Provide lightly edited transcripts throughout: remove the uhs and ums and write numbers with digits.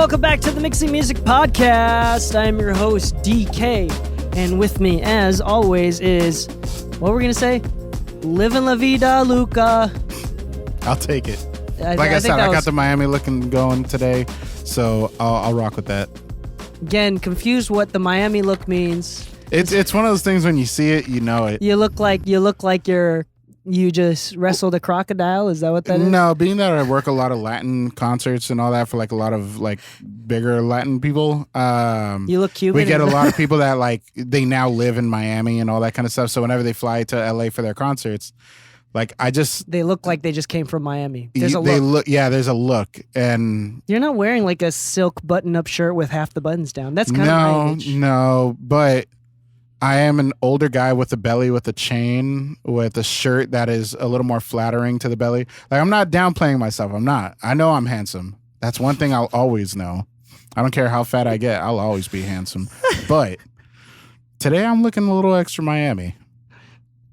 welcome back to the Mixing Music Podcast. I'm your host, Dee Kei, and with me, as always, is, what we're going to say? Living La Vida, Luca. I'll take it. Like I said, I got the Miami looking going today, so I'll rock with that. Again, confused what the Miami look means. It's one of those things when you see it, you know it. You look like you just wrestled a crocodile. Is that what that is? No, being that I work a lot of Latin concerts and all that for like a lot of like bigger Latin people. You look Cuban. We get a lot of people that like they now live in Miami and all that kind of stuff. So whenever they fly to LA for their concerts, like they look like they just came from Miami. There's a look. There's a look, and you're not wearing like a silk button-up shirt with half the buttons down. That's kind of my age. No, but I am an older guy with a belly with a chain, with a shirt that is a little more flattering to the belly. Like, I'm not downplaying myself. I'm not. I know I'm handsome. That's one thing I'll always know. I don't care how fat I get. I'll always be handsome. But today I'm looking a little extra Miami.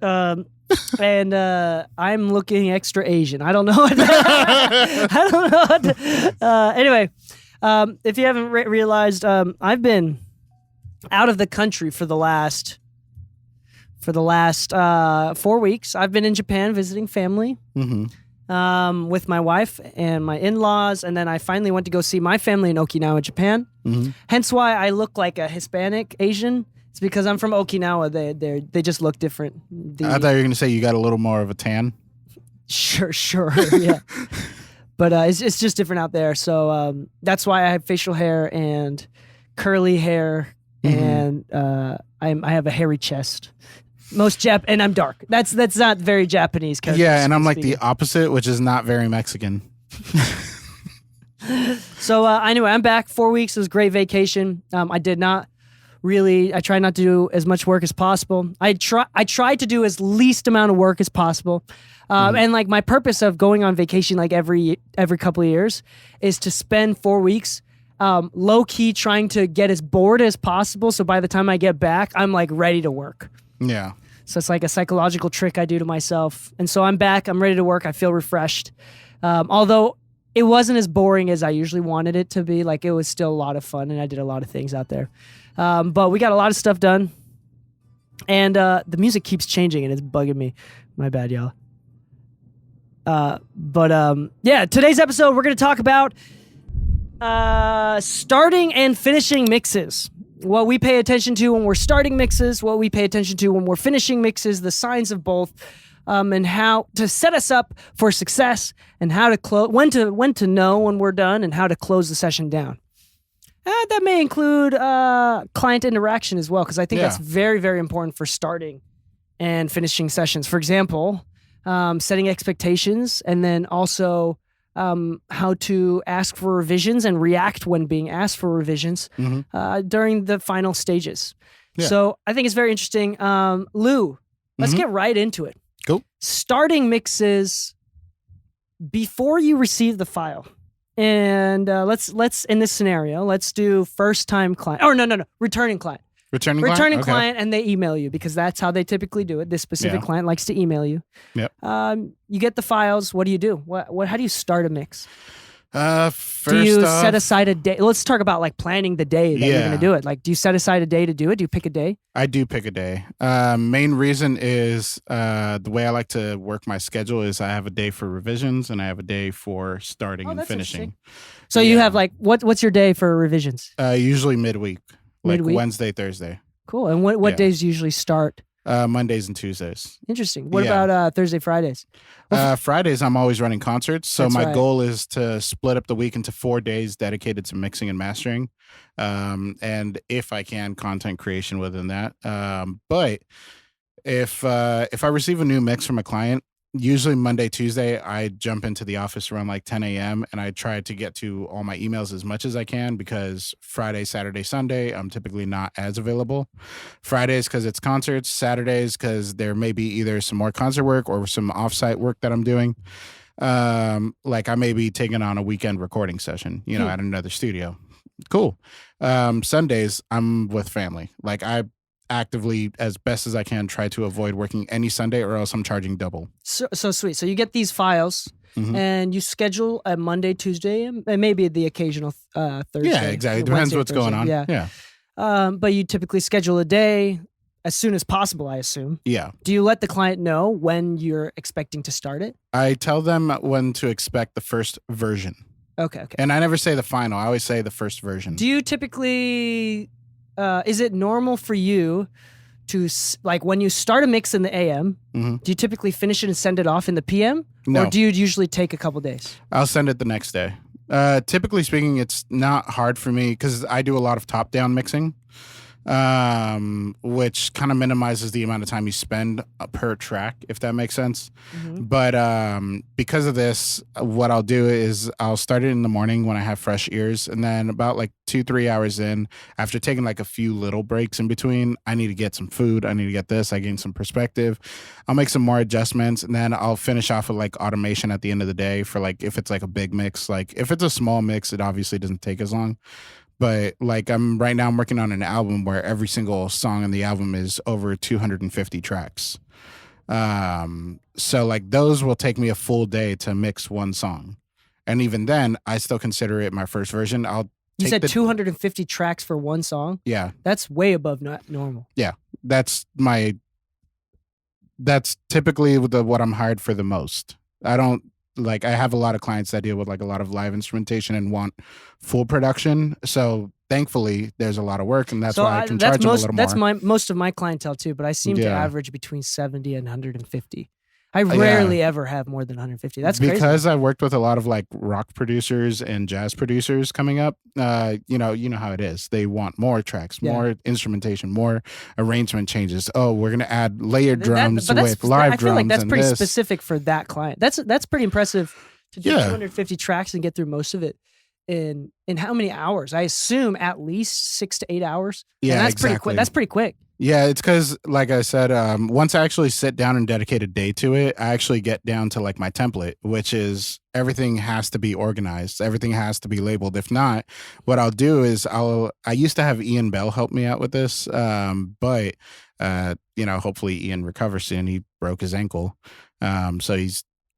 And I'm looking extra Asian. I don't know. I don't know. Anyway, if you haven't realized, I've been out of the country for the last 4 weeks. I've been in Japan visiting family with my wife and my in-laws, and then I finally went to go see my family in Okinawa, Japan. Hence why I look like a Hispanic Asian. It's because I'm from Okinawa. They just look different. I thought you were going to say you got a little more of a tan. Sure, yeah. But it's just different out there. So that's why I have facial hair and curly hair, and I have a hairy chest. And I'm dark. That's not very Japanese. Yeah, and I'm like the opposite, which is not very Mexican. So anyway, I'm back. 4 weeks. It was a great vacation. I try not to do as much work as possible. I tried to do as least amount of work as possible. And like my purpose of going on vacation like every couple of years is to spend 4 weeks low key trying to get as bored as possible. So by the time I get back, I'm like ready to work. Yeah. So it's like a psychological trick I do to myself. And so I'm back. I'm ready to work. I feel refreshed. Although it wasn't as boring as I usually wanted it to be. Like, it was still a lot of fun, and I did a lot of things out there. But we got a lot of stuff done, and the music keeps changing, and it's bugging me. My bad, y'all. Yeah, today's episode, we're going to talk about starting and finishing mixes. What we pay attention to when we're starting mixes, what we pay attention to when we're finishing mixes, the signs of both, and how to set us up for success, and how to close, when to know when we're done, and how to close the session down. That may include client interaction as well, because I think that's very, very important for starting and finishing sessions. For example, setting expectations, and then also how to ask for revisions and react when being asked for revisions during the final stages. Yeah. So I think it's very interesting. Lou, let's get right into it. Cool. Starting mixes before you receive the file. And let's in this scenario, let's do first time client. Oh, no, returning client. Returning client, and they email you, because that's how they typically do it. This specific client likes to email you. Yep. You get the files. What do you do? How do you start a mix? First do you off, set aside a day? Let's talk about like planning the day that you're going to do it. Like, do you set aside a day to do it? Do you pick a day? I do pick a day. Main reason is the way I like to work my schedule is I have a day for revisions and I have a day for starting and finishing. So you have like, what's your day for revisions? Usually midweek, like Midweek? Wednesday, Thursday. Cool. And what days usually start? Mondays and Tuesdays. Interesting. What about Thursday, Fridays? Fridays, I'm always running concerts. So That's my right. goal is to split up the week into 4 days dedicated to mixing and mastering. And if I can, content creation within that. But if I receive a new mix from a client, usually Monday, Tuesday, I jump into the office around like 10 a.m. and I try to get to all my emails as much as I can, because Friday, Saturday, Sunday, I'm typically not as available. Fridays, because it's concerts. Saturdays, because there may be either some more concert work or some offsite work that I'm doing. Like I may be taking on a weekend recording session, at another studio. Cool. Sundays, I'm with family. Like I actively, as best as I can, try to avoid working any Sunday, or else I'm charging double. So sweet. So you get these files. and you schedule a Monday, Tuesday, and maybe the occasional Thursday. Yeah, exactly. It depends Wednesday, what's going on. Yeah. But you typically schedule a day as soon as possible, I assume. Yeah. Do you let the client know when you're expecting to start it? I tell them when to expect the first version. Okay. And I never say the final. I always say the first version. Do you typically, is it normal for you to, like, when you start a mix in the AM, do you typically finish it and send it off in the PM? No. Or do you usually take a couple days? I'll send it the next day. Typically speaking, it's not hard for me because I do a lot of top-down mixing, which kind of minimizes the amount of time you spend per track, if that makes sense. But because of this, what I'll do is I'll start it in the morning when I have fresh ears, and then about like 2-3 hours in, after taking like a few little breaks in between, I need to get some food, I need to get this, I gain some perspective, I'll make some more adjustments, and then I'll finish off with like automation at the end of the day for like if it's like a big mix. Like if it's a small mix, it obviously doesn't take as long. But like I'm working on an album where every single song on the album is over 250 tracks. So like those will take me a full day to mix one song. And even then, I still consider it my first version. You said 250 tracks for one song? Yeah. That's way above normal. Yeah. That's typically what I'm hired for the most. I have a lot of clients that deal with like a lot of live instrumentation and want full production. So thankfully there's a lot of work, and that's why I can charge them a little more. That's most of my clientele too, but I seem to average between 70 and 150. I rarely ever have more than 150. That's crazy. Because I worked with a lot of like rock producers and jazz producers coming up. You know how it is. They want more tracks, more instrumentation, more arrangement changes. Oh, we're gonna add layered drums with live drums. I feel like that's pretty specific for that client. That's pretty impressive to do 250 tracks and get through most of it in how many hours? I assume at least 6 to 8 hours. Yeah, and that's exactly. pretty quick. That's pretty quick. Yeah, it's because, like I said, once I actually sit down and dedicate a day to it, I actually get down to like my template, which is everything has to be organized. Everything has to be labeled. If not, what I'll do is I used to have Ian Bell help me out with this, but hopefully Ian recovers soon. He broke his ankle, so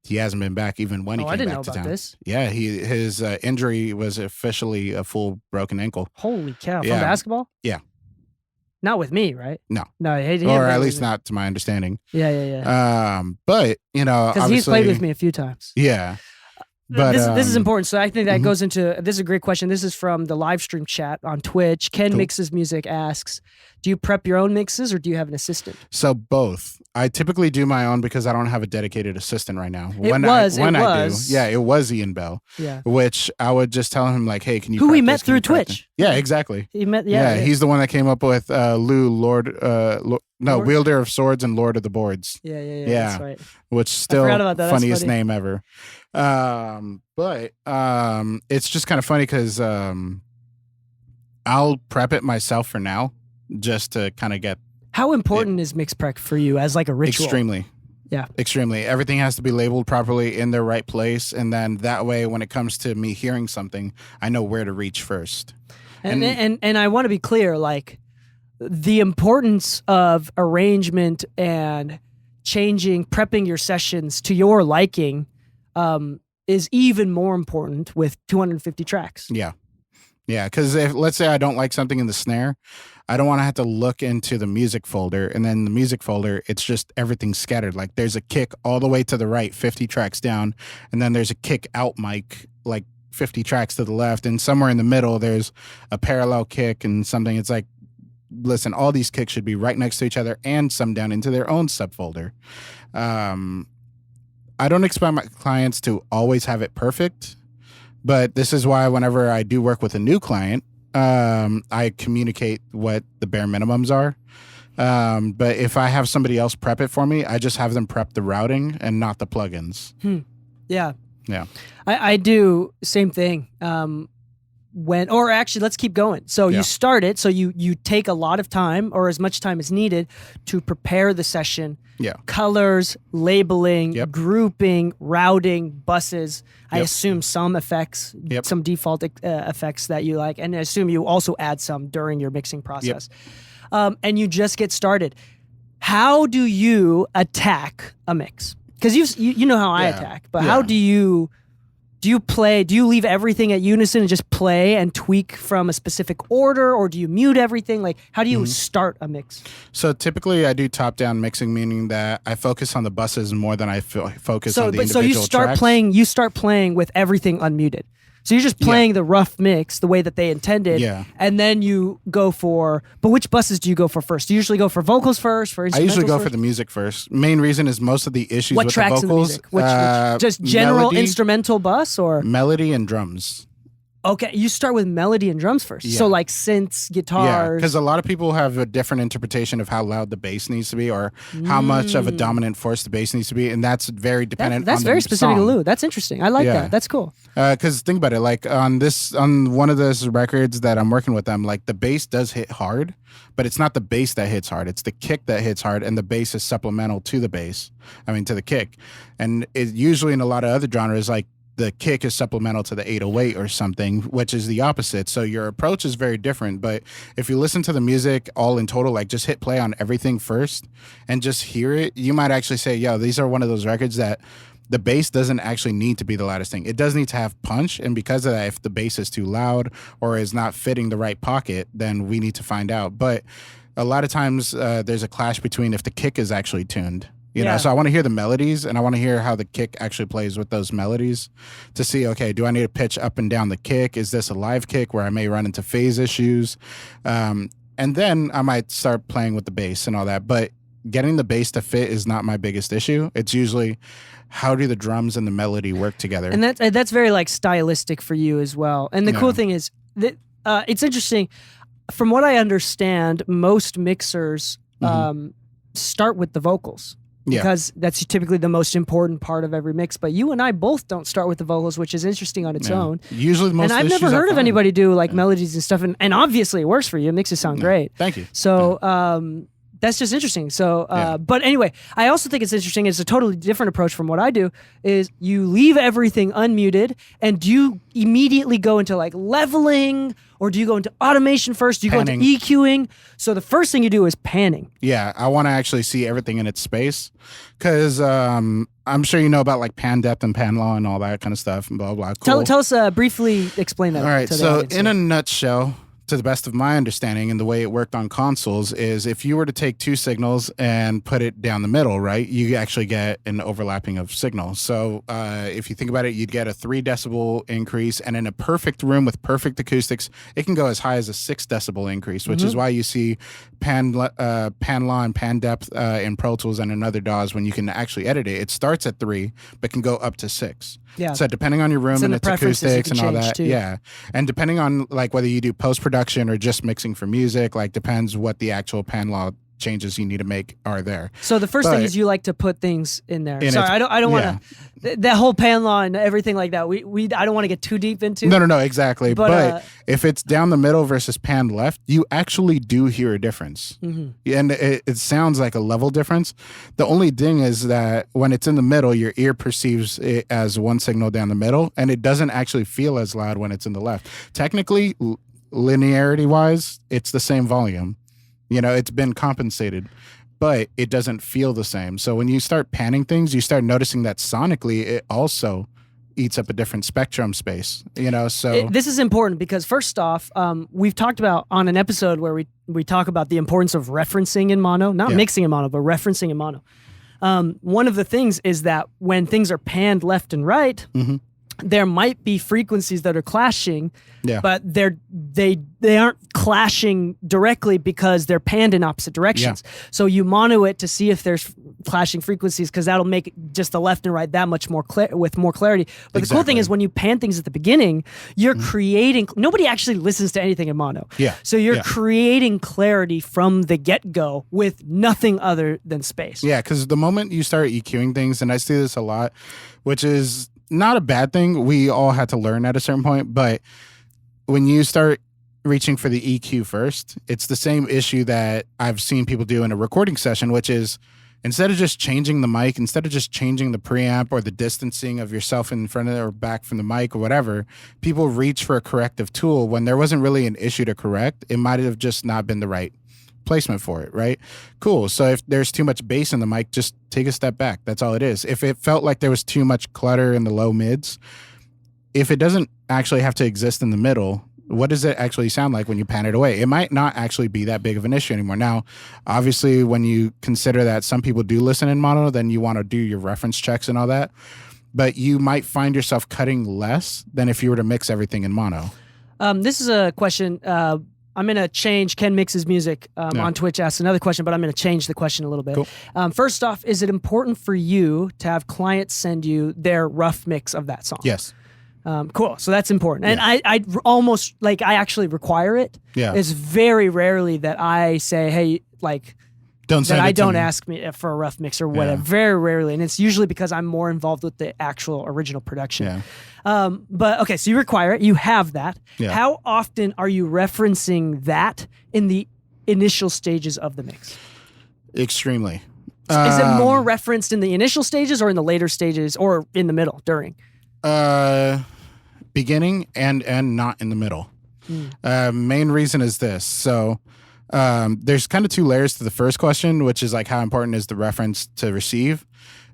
he hasn't been back even when he came back to town. I didn't know about this. Yeah, his injury was officially a full broken ankle. Holy cow! From basketball? Yeah. Not with me, right? No. Or at least not to my understanding. Yeah. But because he's played with me a few times. Yeah. But this is important. So I think that goes into, this is a great question. This is from the live stream chat on Twitch. Ken Mixes Music asks, do you prep your own mixes or do you have an assistant? So both. I typically do my own because I don't have a dedicated assistant right now. It was Ian Bell. Yeah. Which I would just tell him like, hey, can you who we met through Twitch. Yeah, exactly. He's the one that came up with Lu, Wielder of Swords and Lord of the Boards. Yeah. That's right. Which still funniest name ever. But it's just kind of funny because I'll prep it myself for now just to kind of get. How important is mix prep for you as like a ritual? Extremely. Yeah. Extremely. Everything has to be labeled properly in the right place. And then that way, when it comes to me hearing something, I know where to reach first. And I want to be clear, like the importance of arrangement and prepping your sessions to your liking is even more important with 250 tracks. Yeah. Yeah, because if let's say I don't like something in the snare, I don't want to have to look into the music folder, and then the music folder, it's just everything scattered. Like there's a kick all the way to the right, 50 tracks down, and then there's a kick out mic, like 50 tracks to the left, and somewhere in the middle there's a parallel kick and something. It's like, listen, all these kicks should be right next to each other and some down into their own subfolder. I don't expect my clients to always have it perfect. But this is why whenever I do work with a new client, I communicate what the bare minimums are. But if I have somebody else prep it for me, I just have them prep the routing and not the plugins. Yeah. Yeah. I do same thing. Let's keep going. So you start it. So you take a lot of time or as much time as needed to prepare the session. Yeah. Colors, labeling, grouping, routing, buses. I assume some effects, some default effects that you like, and I assume you also add some during your mixing process. And you just get started. How do you attack a mix? Because you know how I attack, but how do you play? Do you leave everything at unison and just play and tweak from a specific order, or do you mute everything? Like, how do you start a mix? So typically, I do top-down mixing, meaning that I focus on the buses more than I focus on the individual So you start tracks. playing. You start playing with everything unmuted. So you're just playing the rough mix the way that they intended, and then you go for. But which buses do you go for first? Do you usually go for vocals first? For I usually go first? for the music first. Main reason is most of the issues What with tracks the vocals, in the music? Which just general melody, instrumental bus or melody and drums. Okay, you start with melody and drums first. Yeah. So like synths, guitars. Yeah, because a lot of people have a different interpretation of how loud the bass needs to be, or how much of a dominant force the bass needs to be, and that's very dependent. That's on very the specific to song. Lu. That's interesting. I like that. That's cool. Because think about it, like on one of those records that I'm working with them, like the bass does hit hard, but it's not the bass that hits hard. It's the kick that hits hard, and the bass is supplemental to the bass. I mean, to the kick, and it usually in a lot of other genres, like the kick is supplemental to the 808 or something, which is the opposite. So your approach is very different. But if you listen to the music all in total, like just hit play on everything first and just hear it, you might actually say, yo, these are one of those records that the bass doesn't actually need to be the loudest thing. It does need to have punch. And because of that, if the bass is too loud or is not fitting the right pocket, then we need to find out. But a lot of times there's a clash between if the kick is actually tuned. You know, so I want to hear the melodies, and I want to hear how the kick actually plays with those melodies to see, okay, do I need to pitch up and down the kick? Is this a live kick where I may run into phase issues? And then I might start playing with the bass and all that. But getting the bass to fit is not my biggest issue. It's usually how do the drums and the melody work together? And that's very like stylistic for you as well. And the cool thing is that it's interesting. From what I understand, most mixers start with the vocals. Because that's typically the most important part of every mix. But you and I both don't start with the vocals, which is interesting on its own. Usually, most and I've never heard of anybody do like melodies and stuff. And obviously, it works for you. Mixes sound great. Thank you. So that's just interesting. So, but anyway, I also think it's interesting. It's a totally different approach from what I do. Is you leave everything unmuted, and do you immediately go into like leveling? Or do you go into automation first? Do you Panning. go into EQing? So the first thing you do is panning. Yeah, I want to actually see everything in its space. Because I'm sure you know about like pan depth and pan law and all that kind of stuff and blah, blah. Cool. Tell us, briefly explain that. All right, to the so audience. in a nutshell, to the best of my understanding and the way it worked on consoles is if you were to take two signals and put it down the middle, right, you actually get an overlapping of signals. So if you think about it, you'd get a 3 decibel increase, and in a perfect room with perfect acoustics, it can go as high as a 6 decibel increase, which is why you see pan law and pan depth in Pro Tools and in other DAWs when you can actually edit it. It starts at 3, but can go up to 6. Yeah. So depending on your room and the its preferences you acoustics can and all change, that, too. yeah, and depending on like whether you do post-production or just mixing for music, like depends what the actual pan law changes you need to make are there. So the first thing is you like to put things in there. In Sorry, its- I don't want to that whole pan law and everything like that. I don't want to get too deep into. No, exactly. But, if it's down the middle versus pan left, you actually do hear a difference, and it sounds like a level difference. The only thing is that when it's in the middle, your ear perceives it as one signal down the middle, and it doesn't actually feel as loud when it's in the left. Technically, linearity wise, it's the same volume. You know, it's been compensated, but it doesn't feel the same. So when you start panning things, you start noticing that sonically it also eats up a different spectrum space, you know, so... This is important because first off, we've talked about on an episode where we talk about the importance of referencing in mono, not mixing in mono, but referencing in mono. One of the things is that when things are panned left and right, there might be frequencies that are clashing, but they aren't clashing directly because they're panned in opposite directions. So you mono it to see if there's clashing frequencies, because that'll make just the left and right that much more with more clarity. But the cool thing is when you pan things at the beginning, you're creating. Nobody actually listens to anything in mono. So you're creating clarity from the get-go with nothing other than space. Yeah, because the moment you start EQing things, and I see this a lot, which is not a bad thing. We all had to learn at a certain point, but when you start reaching for the EQ first, it's the same issue that I've seen people do in a recording session, which is instead of just changing the mic, instead of just changing the preamp or the distancing of yourself in front of or back from the mic or whatever, people reach for a corrective tool when there wasn't really an issue to correct. It might have just not been the right placement for it, right? Cool. So if there's too much bass in the mic, just take a step back. That's all it is. If it felt like there was too much clutter in the low mids, if it doesn't actually have to exist in the middle, what does it actually sound like when you pan it away? It might not actually be that big of an issue anymore. Now, obviously, when you consider that some people do listen in mono, then you want to do your reference checks and all that. But you might find yourself cutting less than if you were to mix everything in mono. This is a question. I'm going to change. Ken Mix's Music on Twitch asked another question, but I'm going to change the question a little bit. Cool. First off, is it important for you to have clients send you their rough mix of that song? Yes. Cool. So that's important. And I almost, like, I actually require it. Yeah. It's very rarely that I say, hey, like, don't ask me for a rough mix or whatever. Yeah. Very rarely. And it's usually because I'm more involved with the actual original production. Yeah. But okay, so you require it. You have that. Yeah. How often are you referencing that in the initial stages of the mix? Extremely. Is it more referenced in the initial stages or in the later stages or in the middle, during? Beginning and not in the middle. Main reason is this. So there's kind of two layers to the first question, which is like how important is the reference to receive.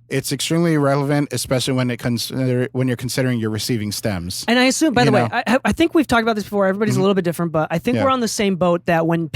It's extremely relevant, especially when you're considering you're receiving stems. And I assume, by the way, I think we've talked about this before. Everybody's a little bit different, but I think we're on the same boat that when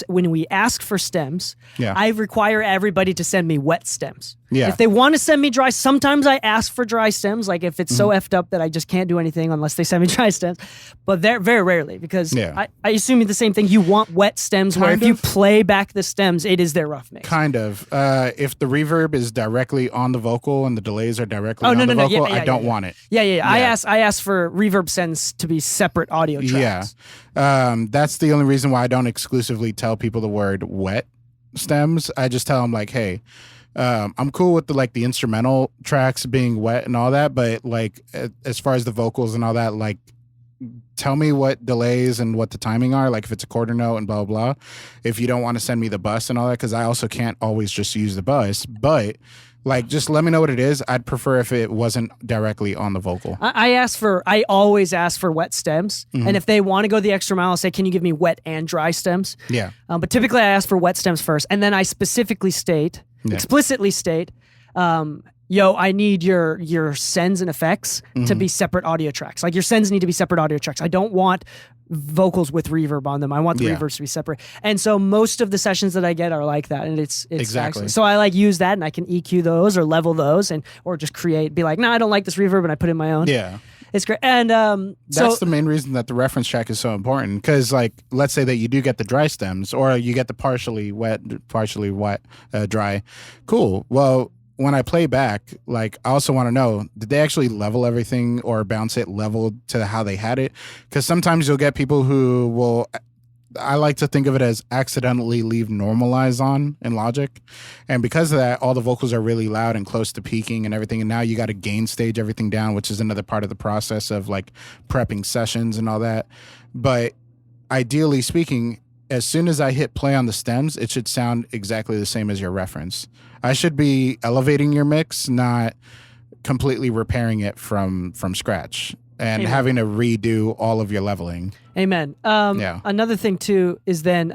we ask for stems, I require everybody to send me wet stems. Yeah. If they want to send me dry, sometimes I ask for dry stems, like if it's so effed up that I just can't do anything unless they send me dry stems. But they're very rarely, because I assume the same thing. You want wet stems where if you play back the stems, it is their rough mix. Kind of. If the reverb is directly on the vocal and the delays are directly on the vocal, I don't want it. Yeah. I ask for reverb sends to be separate audio tracks. Yeah. That's the only reason why I don't exclusively tell people the word wet stems. I just tell them like, hey, I'm cool with the instrumental tracks being wet and all that, but like as far as the vocals and all that, like tell me what delays and what the timing are, like if it's a quarter note and blah blah blah. If you don't want to send me the bus and all that, because I also can't always just use the bus, but like just let me know what it is. I'd prefer if it wasn't directly on the vocal. I always ask for wet stems, and if they want to go the extra mile, I'll say, can you give me wet and dry stems? Yeah. But typically I ask for wet stems first, and then I explicitly state, yo, I need your sends and effects to be separate audio tracks. Like your sends need to be separate audio tracks. I don't want vocals with reverb on them. I want the reverbs to be separate. And so most of the sessions that I get are like that, and it's exactly. Actually, so I like use that, and I can EQ those or level those, or just be like, no, I don't like this reverb, and I put in my own. Yeah. It's great. And that's the main reason that the reference track is so important, because like let's say that you do get the dry stems or you get the partially wet dry. Cool. Well, when I play back, like I also want to know, did they actually level everything or bounce it level to how they had it? Because sometimes you'll get people who will, I like to think of it as accidentally leave normalize on in Logic. And because of that, all the vocals are really loud and close to peaking and everything. And now you got to gain stage everything down, which is another part of the process of like prepping sessions and all that. But ideally speaking, as soon as I hit play on the stems, it should sound exactly the same as your reference. I should be elevating your mix, not completely repairing it from scratch and having to redo all of your leveling. Amen. Another thing too is then,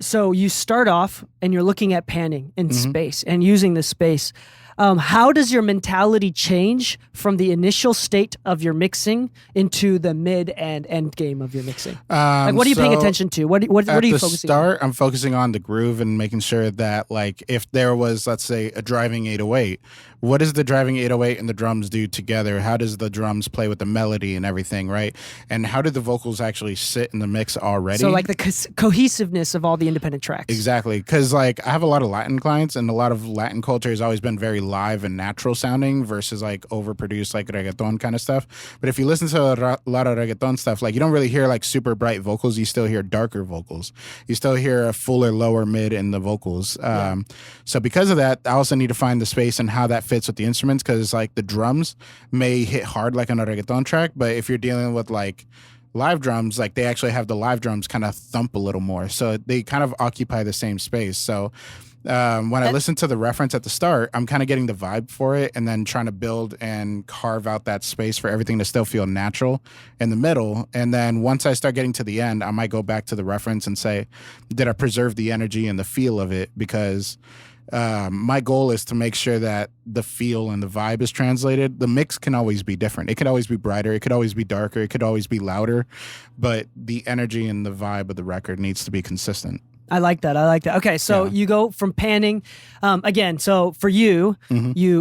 so you start off and you're looking at panning in space and using the space. How does your mentality change from the initial state of your mixing into the mid and end game of your mixing? Like, what are you paying attention to? What are you focusing on? At the start, I'm focusing on the groove and making sure that, like, if there was, let's say, a driving 808, what does the driving 808 and the drums do together? How does the drums play with the melody and everything, right? And how do the vocals actually sit in the mix already? So, like, the cohesiveness of all the independent tracks. Exactly. Because, like, I have a lot of Latin clients, and a lot of Latin culture has always been very live and natural sounding versus, like, overproduced, like, reggaeton kind of stuff. But if you listen to a lot of reggaeton stuff, like, you don't really hear, like, super bright vocals. You still hear darker vocals. You still hear a fuller, lower mid in the vocals. So because of that, I also need to find the space and how that fits with the instruments, because like the drums may hit hard like on a reggaeton track, but if you're dealing with like live drums, like they actually have the live drums kind of thump a little more, so they kind of occupy the same space. So When I listen to the reference at the start, I'm kind of getting the vibe for it and then trying to build and carve out that space for everything to still feel natural in the middle. And then once I start getting to the end, I might go back to the reference and say, did I preserve the energy and the feel of it? Because my goal is to make sure that the feel and the vibe is translated. The mix can always be different. It could always be brighter. It could always be darker. It could always be louder. But the energy and the vibe of the record needs to be consistent. I like that. Okay, so you go from panning again. So for you,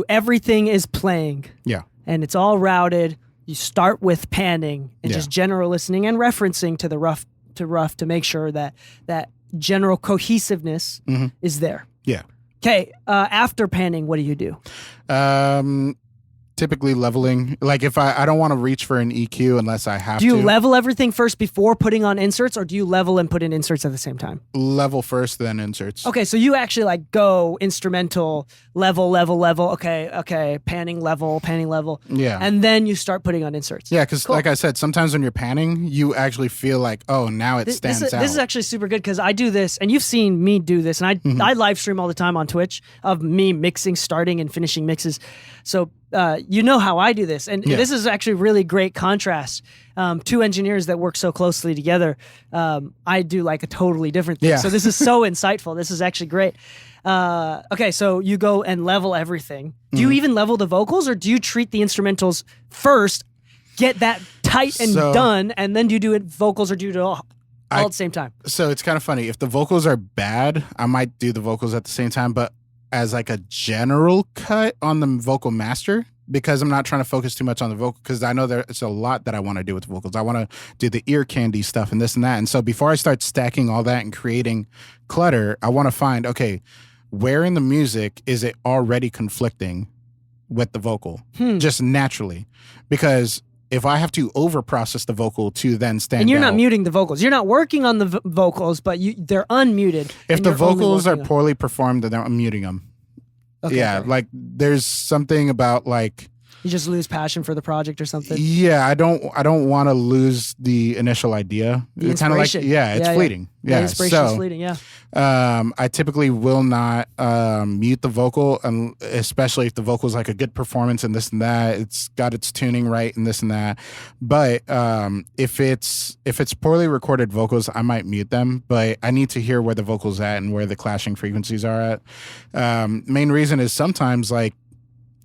everything is playing. Yeah. And it's all routed. You start with panning and just general listening and referencing to the rough to make sure that that general cohesiveness is there. Yeah. Okay, after panning, what do you do? Typically leveling. Like if I don't want to reach for an EQ unless I have to. Do you level everything first before putting on inserts, or do you level and put in inserts at the same time? Level first, then inserts. Okay, so you actually like go instrumental, level. Okay, panning level. Yeah. And then you start putting on inserts. Yeah, because like I said, sometimes when you're panning, you actually feel like, oh, now it stands out. This is actually super good because I do this, and you've seen me do this, and I live stream all the time on Twitch of me mixing, starting, and finishing mixes. So you know how I do this. And this is actually really great contrast. Two engineers that work so closely together. I do like a totally different thing. Yeah. So this is so insightful. This is actually great. Okay, so you go and level everything. Do you even level the vocals, or do you treat the instrumentals first, get that tight and done, and then do you do it vocals, or do you do it all at the same time? So it's kind of funny. If the vocals are bad, I might do the vocals at the same time, but as like a general cut on the vocal master, because I'm not trying to focus too much on the vocal, because I know there's a lot that I want to do with the vocals. I want to do the ear candy stuff and this and that. And so before I start stacking all that and creating clutter, I want to find, okay, where in the music is it already conflicting with the vocal? Just naturally. Because if I have to over-process the vocal to then stand out. And you're not muting the vocals. You're not working on the vocals, but they're unmuted. If the vocals are poorly performed, then I'm muting them. Okay, yeah, like there's something about like you just lose passion for the project or something. Yeah, I don't want to lose the initial idea. It's kind of like it's fleeting. Yeah, inspiration is fleeting. Yeah. I typically will not mute the vocal, especially if the vocal is like a good performance and this and that. It's got its tuning right and this and that. But if it's poorly recorded vocals, I might mute them. But I need to hear where the vocals at and where the clashing frequencies are at. Main reason is sometimes like,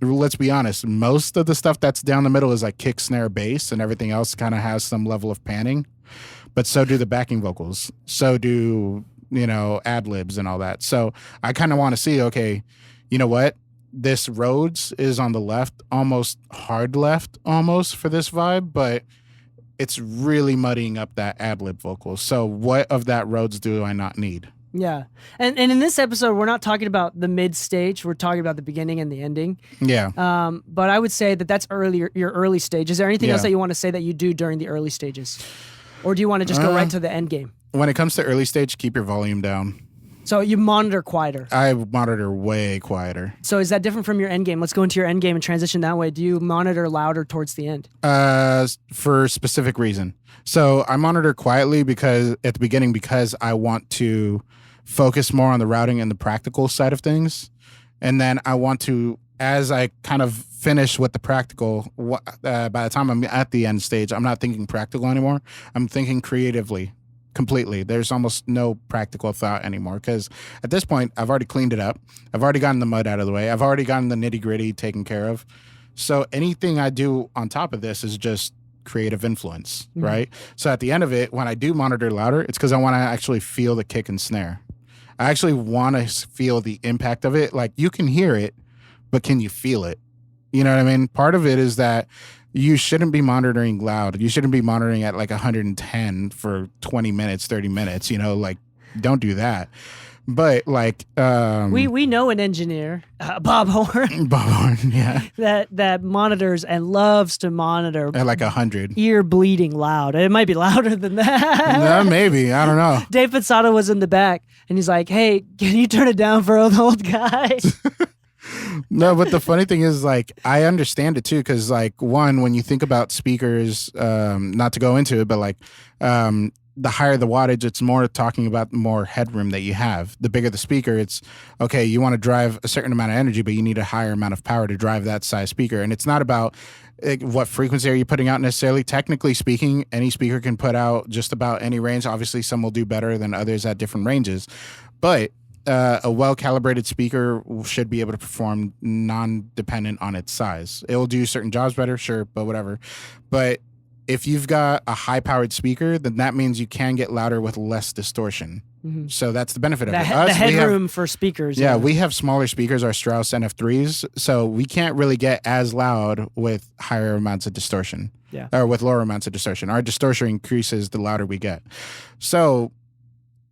let's be honest, most of the stuff that's down the middle is like kick, snare, bass, and everything else kind of has some level of panning. But so do the backing vocals. So do, ad-libs and all that. So I kind of want to see, okay, you know what? This Rhodes is on the left, almost hard left almost for this vibe, but it's really muddying up that ad-lib vocal. So what of that Rhodes do I not need? Yeah. And in this episode, we're not talking about the mid stage. We're talking about the beginning and the ending. Yeah. But I would say that's your early stage. Is there anything else that you want to say that you do during the early stages? Or do you want to just go right to the end game? When it comes to early stage, keep your volume down. So you monitor quieter. I monitor way quieter. So is that different from your end game? Let's go into your end game and transition that way. Do you monitor louder towards the end? For a specific reason. So I monitor quietly because at the beginning, because I want to focus more on the routing and the practical side of things. And then I want to, as I kind of finish with the practical, by the time I'm at the end stage, I'm not thinking practical anymore. I'm thinking creatively, completely. There's almost no practical thought anymore because at this point, I've already cleaned it up. I've already gotten the mud out of the way. I've already gotten the nitty gritty taken care of. So anything I do on top of this is just creative influence, right? So at the end of it, when I do monitor louder, it's because I want to actually feel the kick and snare. I actually want to feel the impact of it. Like you can hear it, but can you feel it? You know what I mean? Part of it is that you shouldn't be monitoring loud. You shouldn't be monitoring at like 110 for 20 minutes, 30 minutes, like don't do that. But like we know an engineer, Bob Horn. Bob Horn, yeah. That monitors and loves to monitor at like 100. Ear bleeding loud. It might be louder than that. No, maybe. I don't know. Dave Pizzata was in the back and he's like, "Hey, can you turn it down for the old guy?" No, but the funny thing is, like, I understand it too, because like one, when you think about speakers, not to go into it, but like the higher the wattage, it's more talking about more headroom that you have. The bigger the speaker, it's okay, you want to drive a certain amount of energy, but you need a higher amount of power to drive that size speaker. And it's not about what frequency are you putting out necessarily. Technically speaking, any speaker can put out just about any range. Obviously, some will do better than others at different ranges. But a well-calibrated speaker should be able to perform non-dependent on its size. It will do certain jobs better, sure, but whatever. But if you've got a high-powered speaker, then that means you can get louder with less distortion. Mm-hmm. So that's the benefit of it. The headroom for speakers. Yeah, we have smaller speakers, our Strauss NF3s, so we can't really get as loud with higher amounts of distortion. Yeah. Or with lower amounts of distortion. Our distortion increases the louder we get. So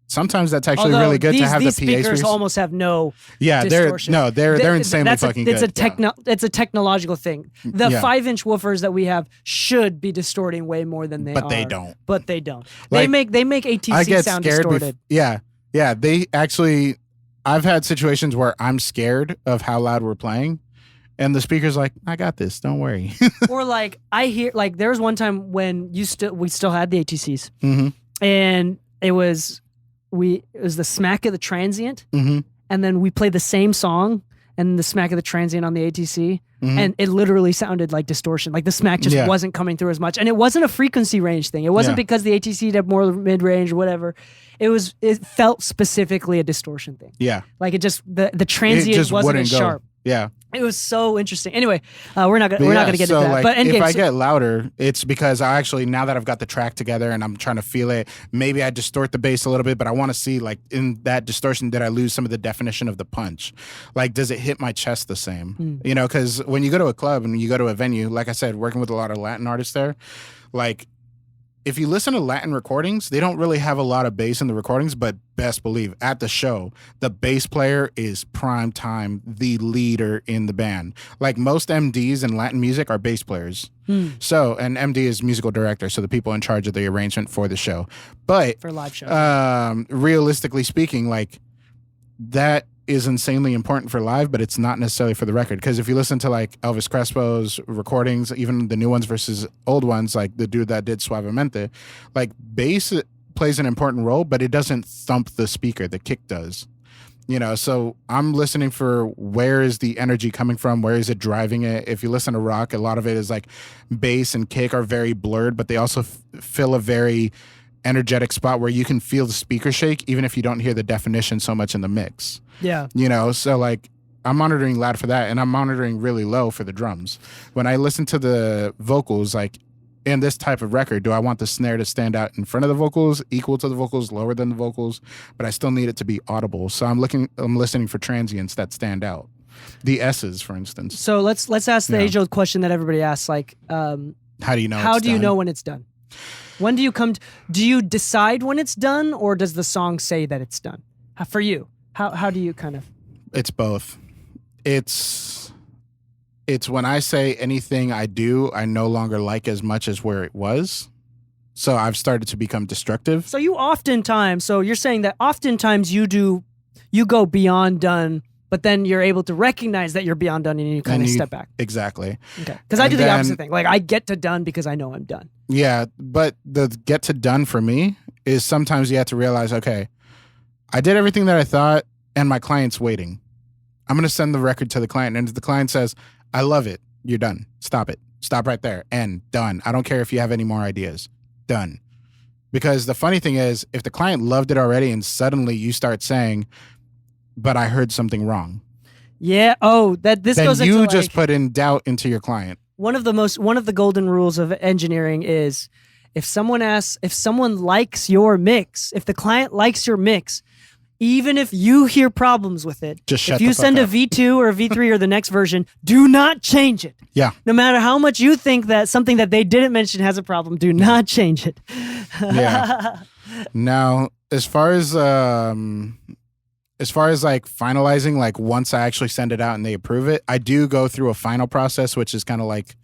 sometimes that's actually really good to have the PA speakers almost have no distortion. They're insanely fucking good. It's a technological thing. The 5-inch woofers that we have should be distorting way more than they are. But they don't. Like, they make ATC sound distorted. Yeah. They actually, I've had situations where I'm scared of how loud we're playing. And the speaker's like, I got this. Don't worry. Or like I hear, like there was one time when we still had the ATCs, mm-hmm. and it was the smack of the transient, mm-hmm. and then we played the same song and the smack of the transient on the ATC, mm-hmm. and it literally sounded like distortion. Like the smack just wasn't coming through as much, and it wasn't a frequency range thing. It wasn't because the ATC had more mid range or whatever. It felt specifically a distortion thing. Yeah, like it just the transient wasn't as sharp. Yeah. It was so interesting. Anyway, we're not gonna get into that. Like, but if I get louder, it's because I actually, now that I've got the track together and I'm trying to feel it, maybe I distort the bass a little bit, but I want to see, like, in that distortion, did I lose some of the definition of the punch? Like, does it hit my chest the same? You know, because when you go to a club and you go to a venue, like I said, working with a lot of Latin artists there, like, if you listen to Latin recordings, they don't really have a lot of bass in the recordings, but best believe at the show, the bass player is prime time, the leader in the band. Like most MDs in Latin music are bass players. So, and MD is musical director, so the people in charge of the arrangement for the show. But for live shows, realistically speaking, like that is insanely important for live, but it's not necessarily for the record. Because if you listen to like Elvis Crespo's recordings, even the new ones versus old ones, like the dude that did Suavemente, like bass plays an important role, but it doesn't thump the speaker. The kick does. You know, so I'm listening for where is the energy coming from? Where is it driving it? If you listen to rock, a lot of it is like bass and kick are very blurred, but they also fill a very energetic spot where you can feel the speaker shake, even if you don't hear the definition so much in the mix. Yeah. You know, so like I'm monitoring loud for that, and I'm monitoring really low for the drums. When I listen to the vocals, like in this type of record, do I want the snare to stand out in front of the vocals, equal to the vocals, lower than the vocals, but I still need it to be audible. So I'm listening for transients that stand out. The S's, for instance. So let's ask the age-old question that everybody asks, like how do you know you know when it's done? When do you do you decide when it's done, or does the song say that it's done? For you, how do you kind of? It's both. It's when I say anything I do, I no longer like as much as where it was. So I've started to become destructive. So you're saying that oftentimes you go beyond done, but then you're able to recognize that you're beyond done and you kind of step back. Exactly. Okay. Because I do the opposite thing. Like I get to done because I know I'm done. Yeah, but the get to done for me is sometimes you have to realize, okay, I did everything that I thought and my client's waiting. I'm going to send the record to the client, and if the client says, I love it, you're done. Stop it. Stop right there. And done. I don't care if you have any more ideas. Done. Because the funny thing is, if the client loved it already and suddenly you start saying, but I heard something wrong. Yeah. Oh, this then goes into you just put in doubt into your client. One of the golden rules of engineering is if someone likes your mix, if the client likes your mix, even if you hear problems with it, just shut if you send a V2 or a V3 or the next version, do not change it. Yeah. No matter how much you think that something that they didn't mention has a problem, do not change it. Yeah. Now, as far as like finalizing, like once I actually send it out and they approve it, I do go through a final process, which is kind of like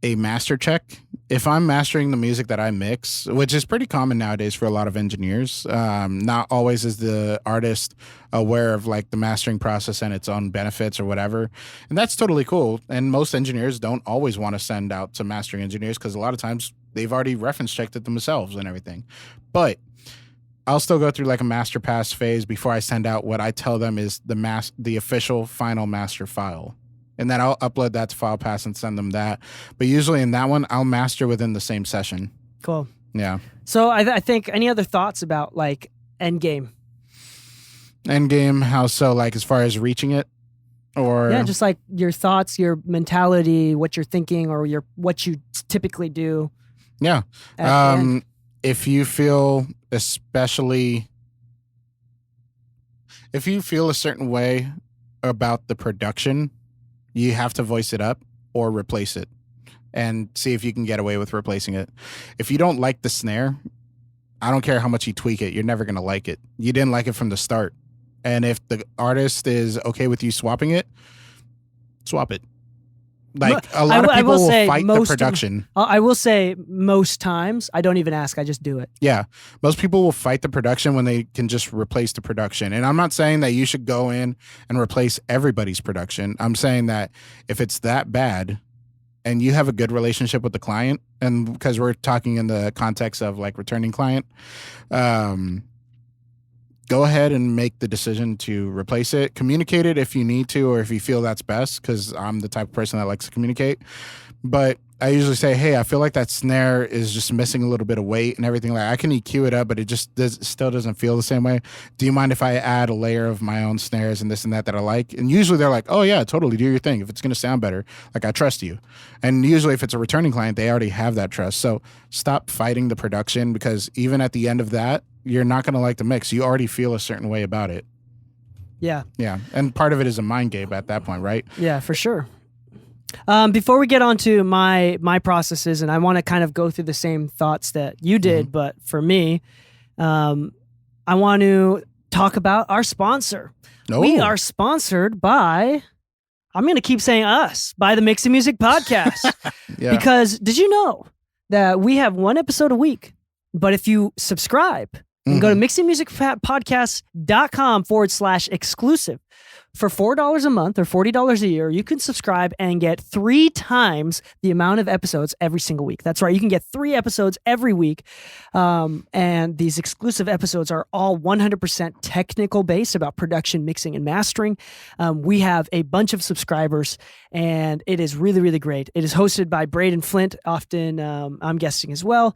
a master check. If I'm mastering the music that I mix, which is pretty common nowadays for a lot of engineers, not always is the artist aware of like the mastering process and its own benefits or whatever. And that's totally cool. And most engineers don't always want to send out to mastering engineers because a lot of times they've already reference checked it themselves and everything. But I'll still go through like a master pass phase before I send out what I tell them is the official final master file. And then I'll upload that to FilePass and send them that. But usually in that one, I'll master within the same session. Cool. Yeah. So I think any other thoughts about like Endgame? Endgame, how so? Like as far as reaching it? Or yeah, just like your thoughts, your mentality, what you're thinking, or what you typically do. Yeah. If you feel a certain way about the production, you have to voice it up or replace it and see if you can get away with replacing it. If you don't like the snare, I don't care how much you tweak it, you're never going to like it. You didn't like it from the start. And if the artist is okay with you swapping it, swap it. Like a lot of people will fight the production. I will say most times I don't even ask. I just do it. Yeah. Most people will fight the production when they can just replace the production. And I'm not saying that you should go in and replace everybody's production. I'm saying that if it's that bad and you have a good relationship with the client, and because we're talking in the context of like returning client, go ahead and make the decision to replace it. Communicate it if you need to, or if you feel that's best, because I'm the type of person that likes to communicate. But I usually say, hey, I feel like that snare is just missing a little bit of weight and everything. Like I can EQ it up, but it just still doesn't feel the same way. Do you mind if I add a layer of my own snares and this and that I like? And usually they're like, oh yeah, totally, do your thing. If it's going to sound better, like I trust you. And usually if it's a returning client, they already have that trust. So stop fighting the production, because even at the end of that, you're not going to like the mix. You already feel a certain way about it. Yeah. Yeah. And part of it is a mind game at that point, right? Yeah, for sure. Before we get on to my processes, and I want to kind of go through the same thoughts that you did, but for me, I want to talk about our sponsor. Oh. We are sponsored by, I'm going to keep saying us, by the Mixing Music Podcast. Yeah. Because did you know that we have one episode a week? But if you subscribe and go to mixingmusicpodcast.com/exclusive for $4 a month or $40 a year, you can subscribe and get 3 times the amount of episodes every single week. That's right. You can get 3 episodes every week. And these exclusive episodes are all 100% technical based about production, mixing, and mastering. We have a bunch of subscribers, and it is really, really great. It is hosted by Braden Flint. Often I'm guesting as well.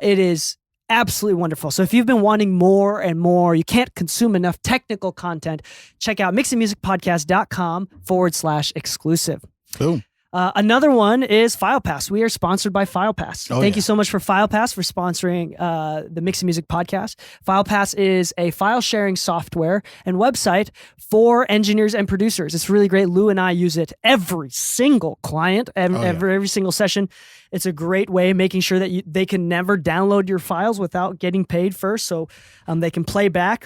It is absolutely wonderful. So if you've been wanting more and more, you can't consume enough technical content, check out mixingmusicpodcast.com/exclusive. Boom. Another one is FilePass. We are sponsored by FilePass. Thank you so much for FilePass for sponsoring the Mixing Music Podcast. FilePass is a file sharing software and website for engineers and producers. It's really great. Lou and I use it every single client, every single session. It's a great way of making sure that they can never download your files without getting paid first. So they can play back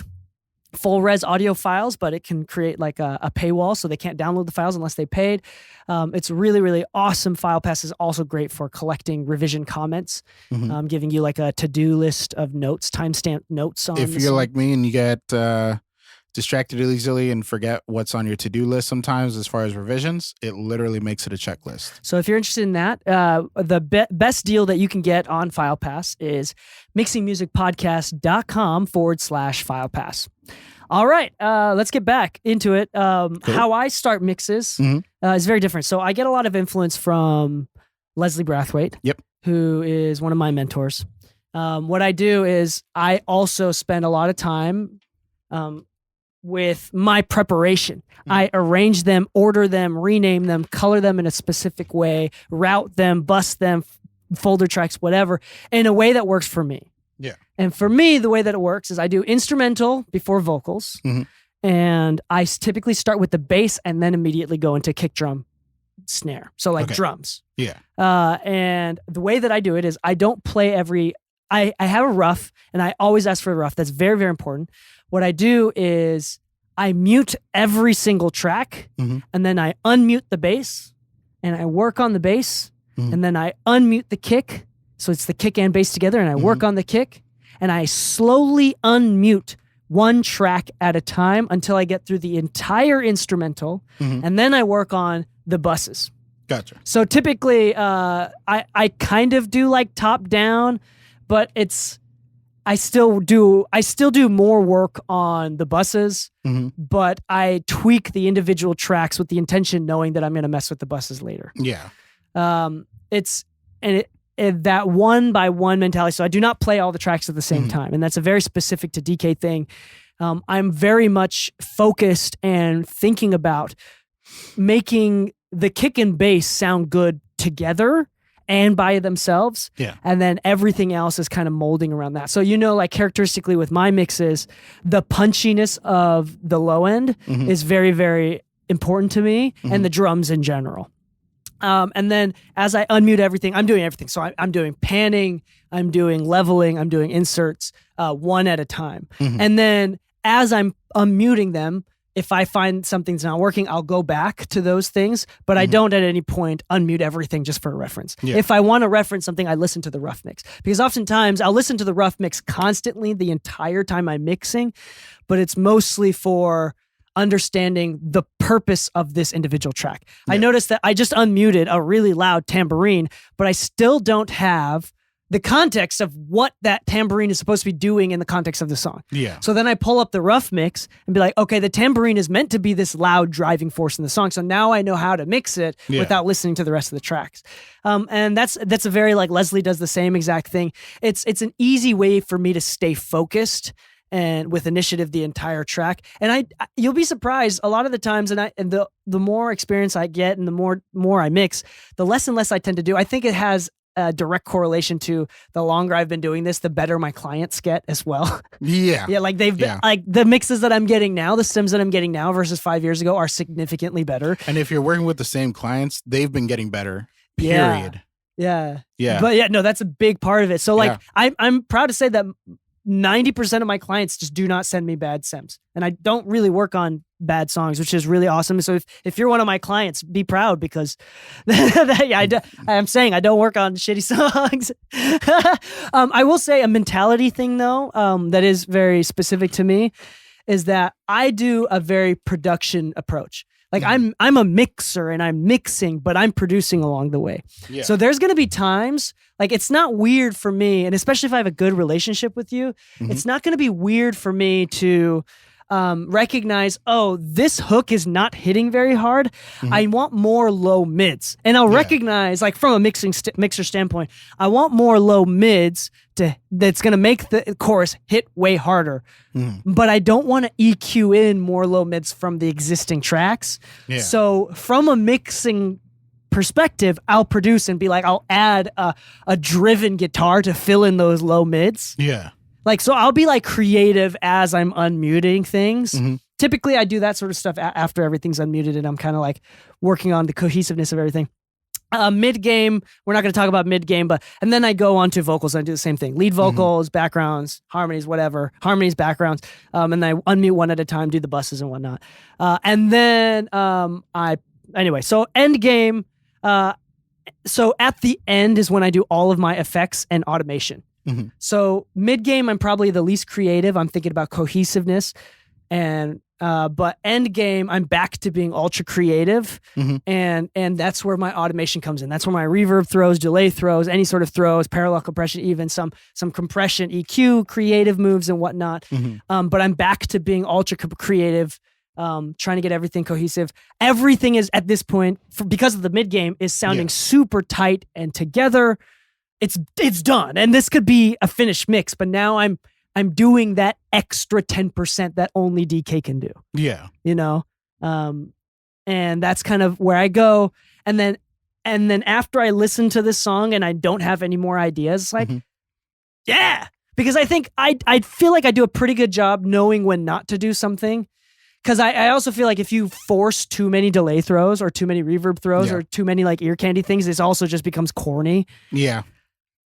full res audio files, but it can create like a paywall so they can't download the files unless they paid. It's really, really awesome. FilePass is also great for collecting revision comments, giving you like a to-do list of notes, timestamp notes on. If you're like me and you get distracted easily and forget what's on your to-do list sometimes as far as revisions, it literally makes it a checklist. So if you're interested in that, the best deal that you can get on FilePass is mixingmusicpodcast.com/FilePass. All right, let's get back into it. Cool. How I start mixes is very different. So I get a lot of influence from Leslie Brathwaite, who is one of my mentors. What I do is I also spend a lot of time with my preparation. I arrange them, order them, rename them, color them in a specific way, route them, bus them, folder tracks, whatever, in a way that works for me. Yeah. And for me, the way that it works is I do instrumental before vocals, and I typically start with the bass and then immediately go into kick drum snare. So like drums. Yeah. And the way that I do it is I don't play I have a rough, and I always ask for a rough. That's very, very important. What I do is I mute every single track, and then I unmute the bass, and I work on the bass, and then I unmute the kick. So it's the kick and bass together, and I work on the kick, and I slowly unmute one track at a time until I get through the entire instrumental, and then I work on the buses. Gotcha. So typically, I kind of do like top down, but I still do more work on the buses, but I tweak the individual tracks with the intention knowing that I'm going to mess with the buses later. Yeah. That one by one mentality. So I do not play all the tracks at the same time. And that's a very specific to Dee Kei thing. I'm very much focused and thinking about making the kick and bass sound good together and by themselves. Yeah. And then everything else is kind of molding around that. So, like characteristically with my mixes, the punchiness of the low end is very, very important to me, and the drums in general. And then as I unmute everything, I'm doing everything. So I'm doing panning, I'm doing leveling, I'm doing inserts one at a time. And then as I'm unmuting them, if I find something's not working, I'll go back to those things, but I don't at any point unmute everything just for a reference. Yeah. If I want to reference something, I listen to the rough mix, because oftentimes I'll listen to the rough mix constantly the entire time I'm mixing, but it's mostly for understanding the purpose of this individual track. Yeah. I noticed that I just unmuted a really loud tambourine, but I still don't have the context of what that tambourine is supposed to be doing in the context of the song. Yeah. So then I pull up the rough mix and be like, okay, the tambourine is meant to be this loud driving force in the song. So now I know how to mix it without listening to the rest of the tracks. And that's a very, like, Leslie does the same exact thing. It's an easy way for me to stay focused and with initiative the entire track. And you'll be surprised a lot of the times, and the more experience I get and the more I mix, the less and less I tend to do. I think it has a direct correlation to the longer I've been doing this, the better my clients get as well. Yeah. Yeah, like they've been, like the mixes that I'm getting now, the stems that I'm getting now versus 5 years ago are significantly better. And if you're working with the same clients, they've been getting better. Period. Yeah. Yeah. But no, that's a big part of it. So like I'm proud to say that 90% of my clients just do not send me bad stems, and I don't really work on bad songs, which is really awesome. So if you're one of my clients, be proud, because I'm saying I don't work on shitty songs. I will say a mentality thing though, that is very specific to me, is that I do a very production approach. Like I'm a mixer and I'm mixing, but I'm producing along the way. Yeah. So there's going to be times, like, it's not weird for me, and especially if I have a good relationship with you, it's not going to be weird for me to recognize, oh, this hook is not hitting very hard. I want more low mids. And I'll recognize, like, from a mixer standpoint, I want more low mids that's going to make the chorus hit way harder. But I don't want to EQ in more low mids from the existing tracks. Yeah. So from a mixing perspective, I'll produce and be like, I'll add a driven guitar to fill in those low mids. Yeah. Like, so I'll be like creative as I'm unmuting things. Typically I do that sort of stuff after everything's unmuted and I'm kind of like working on the cohesiveness of everything. Mid game, we're not going to talk about mid game, and then I go on to vocals and I do the same thing. Lead vocals, backgrounds, harmonies, whatever. Harmonies, backgrounds. And I unmute one at a time, do the buses and whatnot. And then so end game. So at the end is when I do all of my effects and automation. So mid game, I'm probably the least creative. I'm thinking about cohesiveness, and but end game, I'm back to being ultra creative, and that's where my automation comes in. That's where my reverb throws, delay throws, any sort of throws, parallel compression, even some compression, EQ, creative moves and whatnot. But I'm back to being ultra creative, trying to get everything cohesive. Everything is at this point, because of the mid game, is sounding super tight and together. It's done, and this could be a finished mix, but now I'm doing that extra 10% that only Dee Kei can do. Yeah, and that's kind of where I go. And then after I listen to this song and I don't have any more ideas, it's like, because I think I feel like I do a pretty good job knowing when not to do something. Because I also feel like if you force too many delay throws or too many reverb throws or too many like ear candy things, this also just becomes corny. Yeah.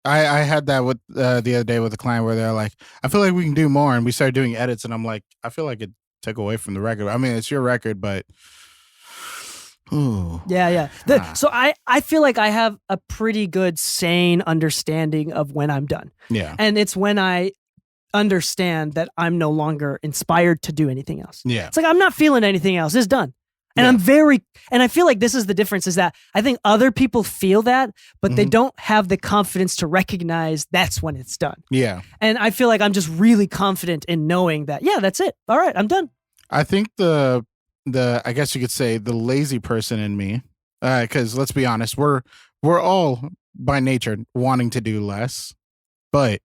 I had that with the other day with a client where they're like, I feel like we can do more. And we started doing edits and I'm like, I feel like it took away from the record. I mean, it's your record, but. Ooh. Yeah. So I feel like I have a pretty good, sane understanding of when I'm done. Yeah. And it's when I understand that I'm no longer inspired to do anything else. Yeah. It's like, I'm not feeling anything else. It's done. And I feel like this is the difference, is that I think other people feel that, but they don't have the confidence to recognize that's when it's done. Yeah. And I feel like I'm just really confident in knowing that, yeah, that's it. All right, I'm done. I think the I guess you could say the lazy person in me, because let's be honest, we're all by nature wanting to do less, but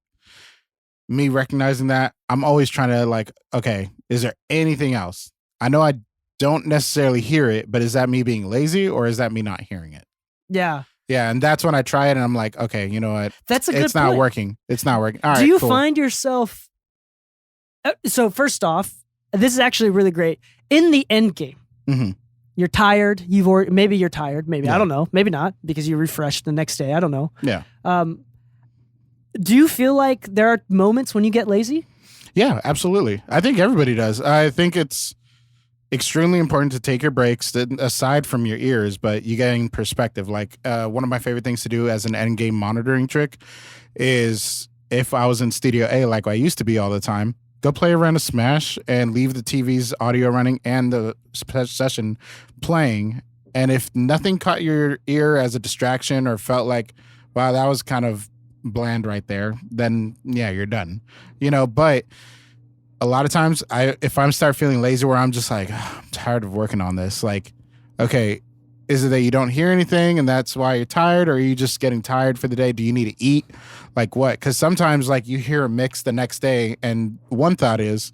me recognizing that, I'm always trying to like, okay, is there anything else? I know I don't necessarily hear it, but is that me being lazy or is that me not hearing it? Yeah. Yeah, and that's when I try it and I'm like, okay, you know what? That's a good It's not point. working. It's not working. All right, Do you cool. find yourself... So first off, this is actually really great. In the end game, you're tired. Maybe you're tired. Maybe, I don't know. Maybe not, because you refreshed the next day. I don't know. Yeah. Do you feel like there are moments when you get lazy? Yeah, absolutely. I think everybody does. I think it's extremely important to take your breaks aside from your ears, but you getting perspective. Like one of my favorite things to do as an end game monitoring trick is, if I was in Studio A like I used to be all the time, go play around a Smash and leave the TV's audio running and the session playing. And if nothing caught your ear as a distraction or felt like, wow, that was kind of bland right there, then yeah, you're done. But a lot of times if I'm start feeling lazy where I'm just like, oh, I'm tired of working on this, like, okay, is it that you don't hear anything and that's why you're tired, or are you just getting tired for the day? Do you need to eat? Like what? Because sometimes like you hear a mix the next day and one thought is,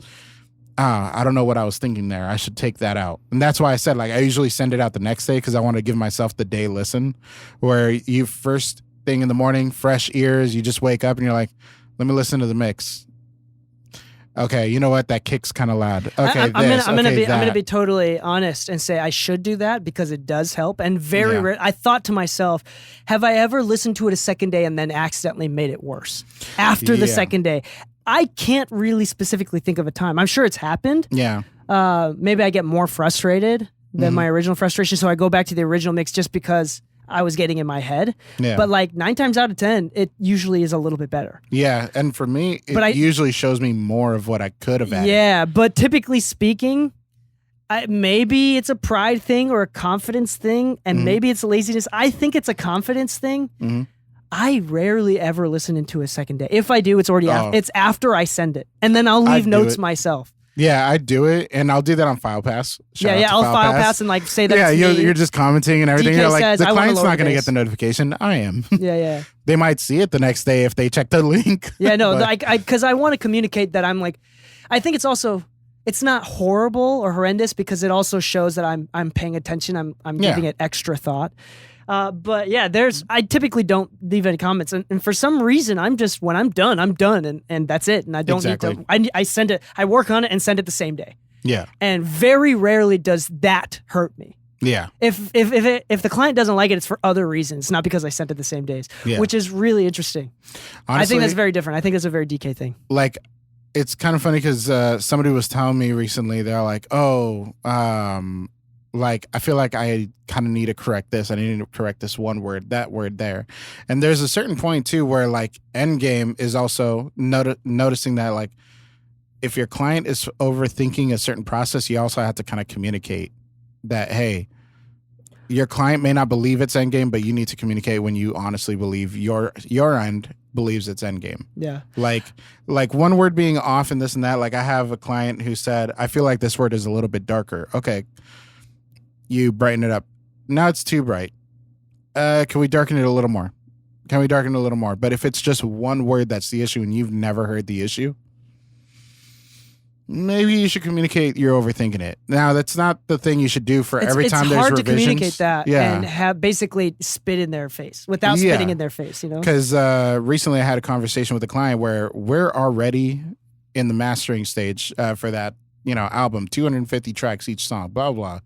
I don't know what I was thinking there. I should take that out. And that's why I said, like, I usually send it out the next day because I want to give myself the day listen, where you first thing in the morning, fresh ears, you just wake up and you're like, let me listen to the mix. Okay, you know what? That kick's kind of loud. Okay, I'm gonna be totally honest and say I should do that because it does help. And very rare, I thought to myself, have I ever listened to it a second day and then accidentally made it worse after the second day? I can't really specifically think of a time. I'm sure it's happened. Yeah. Maybe I get more frustrated than my original frustration, so I go back to the original mix just because I was getting in my head. Yeah. But like 9 times out of 10, it usually is a little bit better. Yeah. And for me, it usually shows me more of what I could have added. Yeah. But typically speaking, maybe it's a pride thing or a confidence thing, and maybe it's a laziness. I think it's a confidence thing. I rarely ever listen into a second day. If I do, it's already it's after I send it. And then I'll leave notes myself. Yeah, I do it, and I'll do that on FilePass. I'll file pass and like say that. Yeah, you're just commenting and everything. You're like, says, the client's not going to base. get the notification. I am. Yeah. They might see it the next day if they check the link. Yeah, no, because I want to communicate that I'm like, I think it's not horrible or horrendous because it also shows that I'm paying attention. I'm giving it extra thought. But yeah, I typically don't leave any comments, and for some reason, when I'm done, and that's it, and I don't need to. I send it. I work on it and send it the same day. Yeah, and very rarely does that hurt me. Yeah, if the client doesn't like it, it's for other reasons, not because I sent it the same days, which is really interesting. Honestly, I think that's very different. I think that's a very Dee Kei thing. Like, it's kind of funny because somebody was telling me recently, they're like, like, I feel like I kind of need to correct this. I need to correct this one word, that word there. And there's a certain point, too, where, like, endgame is also noticing that, like, if your client is overthinking a certain process, you also have to kind of communicate that, hey, your client may not believe it's endgame, but you need to communicate when you honestly believe your end believes it's endgame. Yeah. Like one word being off and this and that. Like, I have a client who said, I feel like this word is a little bit darker. Okay. You brighten it up. Now it's too bright. Can we darken it a little more? But if it's just one word that's the issue and you've never heard the issue, maybe you should communicate you're overthinking it. Now, that's not the thing you should do for every time there's revisions. It's hard to communicate that and have basically spit in their face without spitting in their face, you know? Because recently I had a conversation with a client where we're already in the mastering stage for that, album, 250 tracks each song, blah, blah.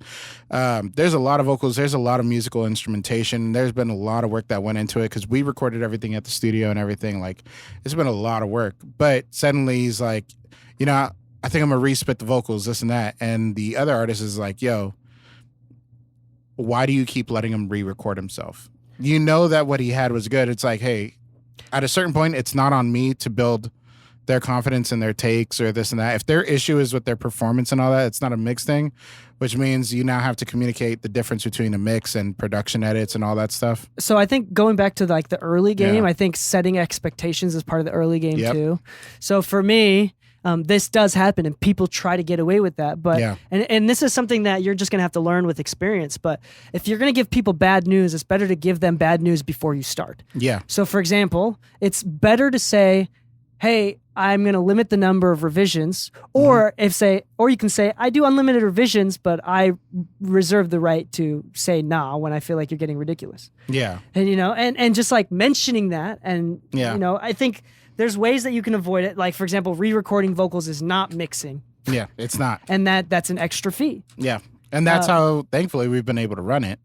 There's a lot of vocals. There's a lot of musical instrumentation. There's been a lot of work that went into it because we recorded everything at the studio and everything. Like, it's been a lot of work. But suddenly he's like, I think I'm going to respit the vocals, this and that. And the other artist is like, yo, why do you keep letting him re-record himself? You know that what he had was good. It's like, hey, at a certain point, it's not on me to build their confidence in their takes or this and that. If their issue is with their performance and all that, it's not a mix thing, which means you now have to communicate the difference between a mix and production edits and all that stuff. So I think going back to like the early game, I think setting expectations is part of the early game too. So for me, this does happen and people try to get away with that. But and this is something that you're just going to have to learn with experience. But if you're going to give people bad news, it's better to give them bad news before you start. Yeah. So for example, it's better to say, hey, I'm going to limit the number of revisions, or or you can say, I do unlimited revisions, but I reserve the right to say nah when I feel like you're getting ridiculous. Yeah. And, you know, and just like mentioning that. And, you know, I think there's ways that you can avoid it. Like, for example, re-recording vocals is not mixing. Yeah, it's not. And that's an extra fee. Yeah. And that's how, thankfully, we've been able to run it.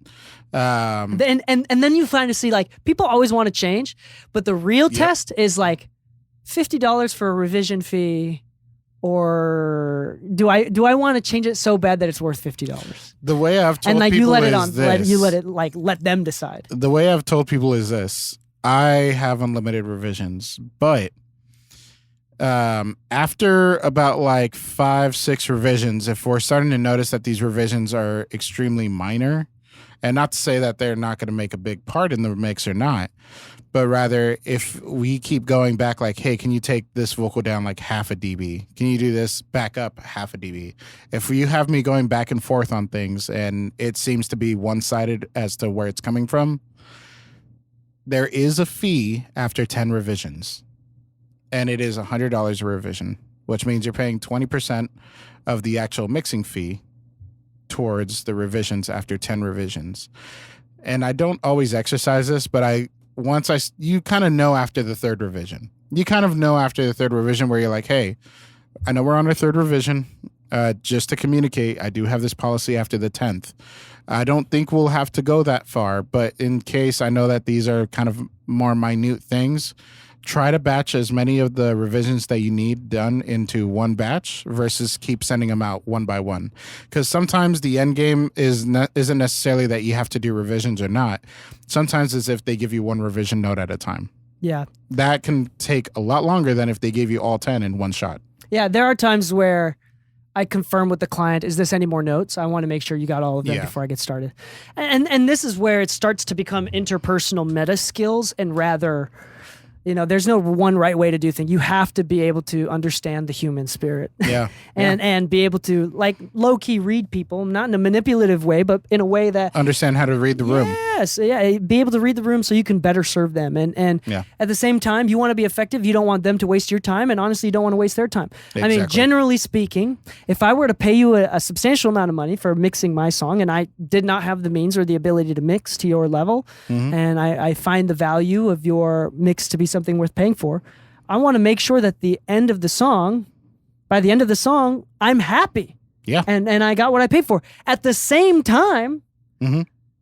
And then you find to see, like, people always want to change, but the real test is like, $50 for a revision fee, or do I want to change it so bad that it's worth $50? The way I've told and like people you let it is on, this. let them decide. The way I've told people is this: I have unlimited revisions, but after about like 5-6 revisions, if we're starting to notice that these revisions are extremely minor, and not to say that they're not going to make a big part in the mix or not, but rather if we keep going back like, hey, can you take this vocal down like half a dB? Can you do this back up half a dB? If you have me going back and forth on things and it seems to be one-sided as to where it's coming from, there is a fee after 10 revisions. And it is $100 a revision, which means you're paying 20% of the actual mixing fee towards the revisions after 10 revisions. And I don't always exercise this, but you kind of know after the third revision. You kind of know after the third revision where you're like, hey, I know we're on our third revision. Just to communicate, I do have this policy after the 10th. I don't think we'll have to go that far, but in case I know that these are kind of more minute things, try to batch as many of the revisions that you need done into one batch versus keep sending them out one by one. Because sometimes the end game isn't necessarily that you have to do revisions or not. Sometimes it's if they give you one revision note at a time. Yeah. That can take a lot longer than if they gave you all 10 in one shot. Yeah, there are times where I confirm with the client, is this any more notes? I want to make sure you got all of them before I get started. And this is where it starts to become interpersonal meta skills and rather... You know, there's no one right way to do things. You have to be able to understand the human spirit. Yeah. and be able to, like, low-key read people, not in a manipulative way, but in a way that... Understand how to read the room. Yes. Yeah. Be able to read the room so you can better serve them. And at the same time, you want to be effective. You don't want them to waste your time. And honestly, you don't want to waste their time. Exactly. I mean, generally speaking, if I were to pay you a substantial amount of money for mixing my song and I did not have the means or the ability to mix to your level, and I find the value of your mix to be something worth paying for, I want to make sure that by the end of the song, I'm happy. Yeah. And I got what I paid for. At the same time,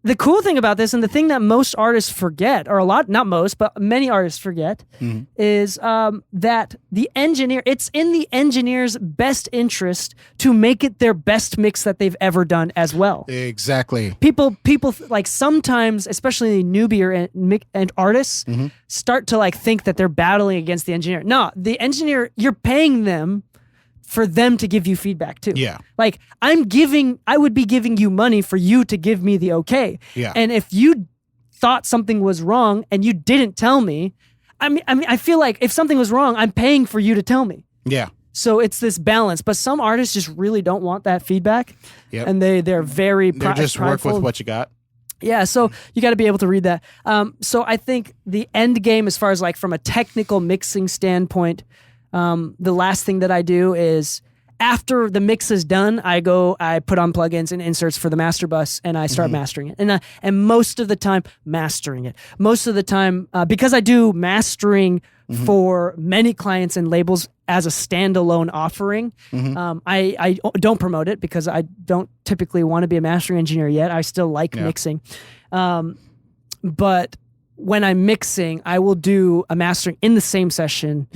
the cool thing about this, and the thing that most artists forget, or not most, but many artists forget, is that it's in the engineer's best interest to make it their best mix that they've ever done as well. Exactly. People like sometimes, especially newbie and artists, start to like think that they're battling against the engineer. No, the engineer, you're paying them for them to give you feedback too. Yeah. Like I would be giving you money for you to give me the okay. Yeah. And if you thought something was wrong and you didn't tell me, I feel like if something was wrong, I'm paying for you to tell me. Yeah. So it's this balance, but some artists just really don't want that feedback. Yep. And they're very just work with what you got. Yeah, so you got to be able to read that. So I think the end game, as far as like from a technical mixing standpoint, the last thing that I do is after the mix is done, I put on plugins and inserts for the master bus and I start mastering it. And most of the time, because I do mastering for many clients and labels as a standalone offering, I don't promote it because I don't typically want to be a mastering engineer yet. I still like mixing. But when I'm mixing, I will do a mastering in the same session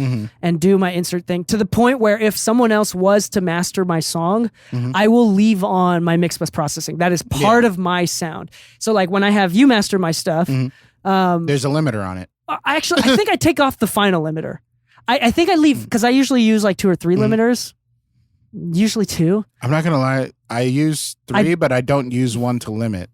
and do my insert thing to the point where if someone else was to master my song, I will leave on my mix bus processing. That is part of my sound. So like when I have you master my stuff, there's a limiter on it. I think I take off the final limiter. I think I leave because I usually use like 2 or 3 limiters. Usually 2. I'm not gonna lie. I use 3, but I don't use 1 to limit.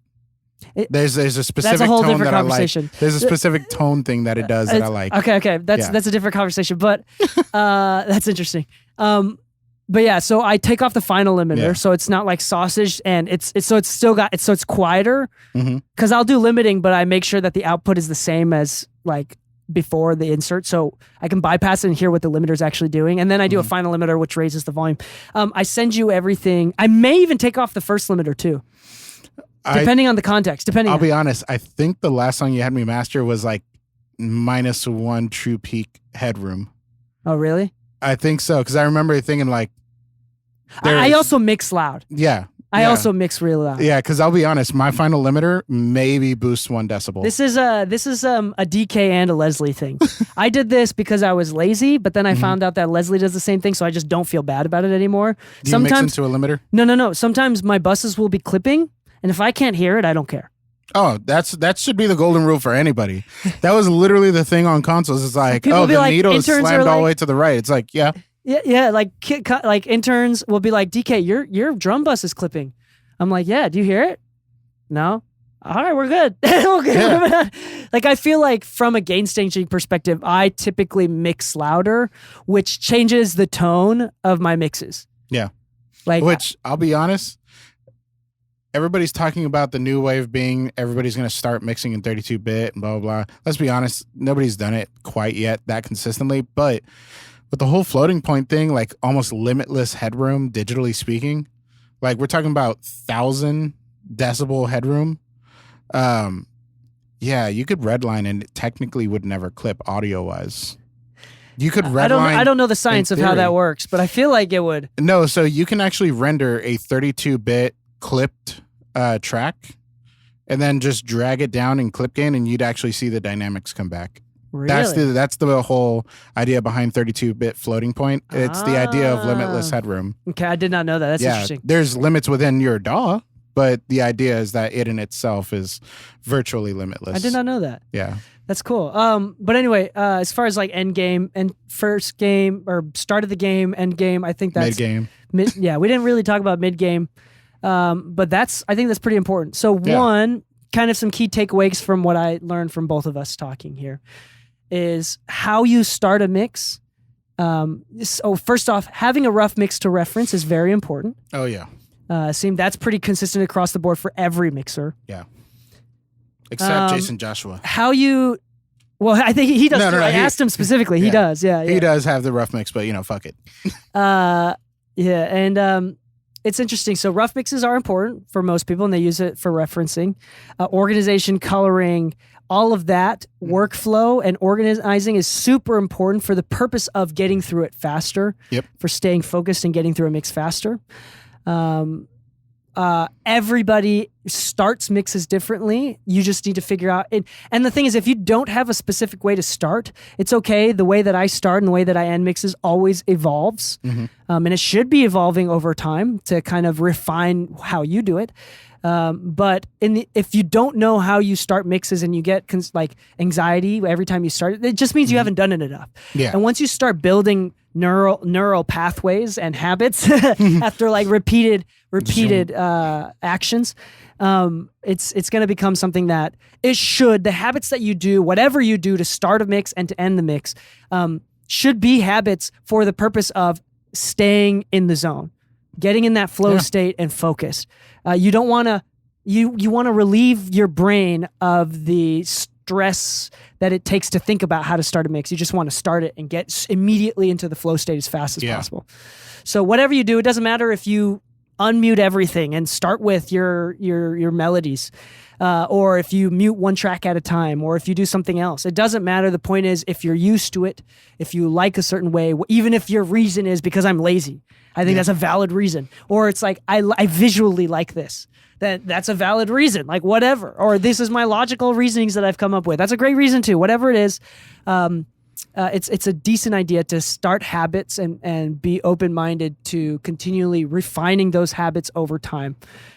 There's a specific that's a whole tone different that conversation. I like. There's a specific tone thing that it does that I like. Okay. That's a different conversation, but that's interesting. But yeah, so I take off the final limiter, so it's not like sausage, and it's quieter. Because I'll do limiting, but I make sure that the output is the same as like before the insert, so I can bypass it and hear what the limiter is actually doing. And then I do a final limiter, which raises the volume. I send you everything. I may even take off the first limiter too, depending on the context. I'll be honest. I think the last song you had me master was like -1 true peak headroom. Oh, really? I think so, because I remember thinking like, I also mix loud. Yeah. I also mix real loud. Yeah, because I'll be honest, my final limiter maybe boosts 1 decibel. This is a Dee Kei and a Leslie thing. I did this because I was lazy, but then I found out that Leslie does the same thing, so I just don't feel bad about it anymore. Do you mix into a limiter? No. Sometimes my buses will be clipping, and if I can't hear it, I don't care. Oh, that should be the golden rule for anybody. That was literally the thing on consoles. It's like, People be the like, needle is interns slammed are all the like- way to the right. It's like, yeah. Yeah, like interns will be like, DK, your drum bus is clipping. I'm like, yeah, do you hear it? No? All right, we're good. Yeah. Like, I feel like from a gain staging perspective, I typically mix louder, which changes the tone of my mixes. Yeah. Like, Which, I'll be honest, everybody's talking about the new wave being everybody's going to start mixing in 32-bit and blah, blah, blah. Let's be honest, nobody's done it quite yet that consistently. But with the whole floating point thing, like almost limitless headroom, digitally speaking, like we're talking about 1,000 decibel headroom. Yeah, you could redline and it technically would never clip audio-wise. You could redline. I don't know the science of how that works, but I feel like it would. No, so you can actually render a 32-bit clipped track and then just drag it down in clip gain and you'd actually see the dynamics come back. Really? That's the whole idea behind 32-bit floating point. It's the idea of limitless headroom. Okay, I did not know that. That's interesting. There's limits within your DAW, but the idea is that it in itself is virtually limitless. I did not know that. Yeah. That's cool. But anyway, as far as like end game and first game or start of the game, end game, I think that's mid game. Yeah, we didn't really talk about mid game, but I think that's pretty important. So one, kind of some key takeaways from what I learned from both of us talking here is how you start a mix. So first off, having a rough mix to reference is very important. Oh yeah. That's pretty consistent across the board for every mixer. Yeah. Except Jason Joshua. Well, I think he does. No, I asked him specifically. He does. Yeah. He does have the rough mix, but fuck it. And it's interesting. So rough mixes are important for most people, and they use it for referencing, organization, coloring, all of that. Workflow and organizing is super important for the purpose of getting through it faster. Yep. For staying focused and getting through a mix faster. Everybody starts mixes differently. You just need to figure out it. And the thing is, if you don't have a specific way to start, it's okay. The way that I start and the way that I end mixes always evolves. And it should be evolving over time to kind of refine how you do it. But if you don't know how you start mixes and you get like anxiety every time you start it just means you haven't done it enough. Yeah. And once you start building neural pathways and habits after like repeated actions, it's going to become something that the habits that you do, whatever you do to start a mix and to end the mix, should be habits for the purpose of staying in the zone, getting in that flow state and focus. You don't want to, you want to relieve your brain of the stress that it takes to think about how to start a mix. You just want to start it and get immediately into the flow state as fast as possible. So whatever you do, it doesn't matter if you unmute everything and start with your melodies, or if you mute one track at a time, or if you do something else. It doesn't matter. The point is, if you're used to it, if you like a certain way, even if your reason is because I'm lazy, I think that's a valid reason. Or it's like, I visually like this. That's a valid reason, like whatever. Or this is my logical reasonings that I've come up with. That's a great reason too, whatever it is. it's a decent idea to start habits and be open-minded to continually refining those habits over time,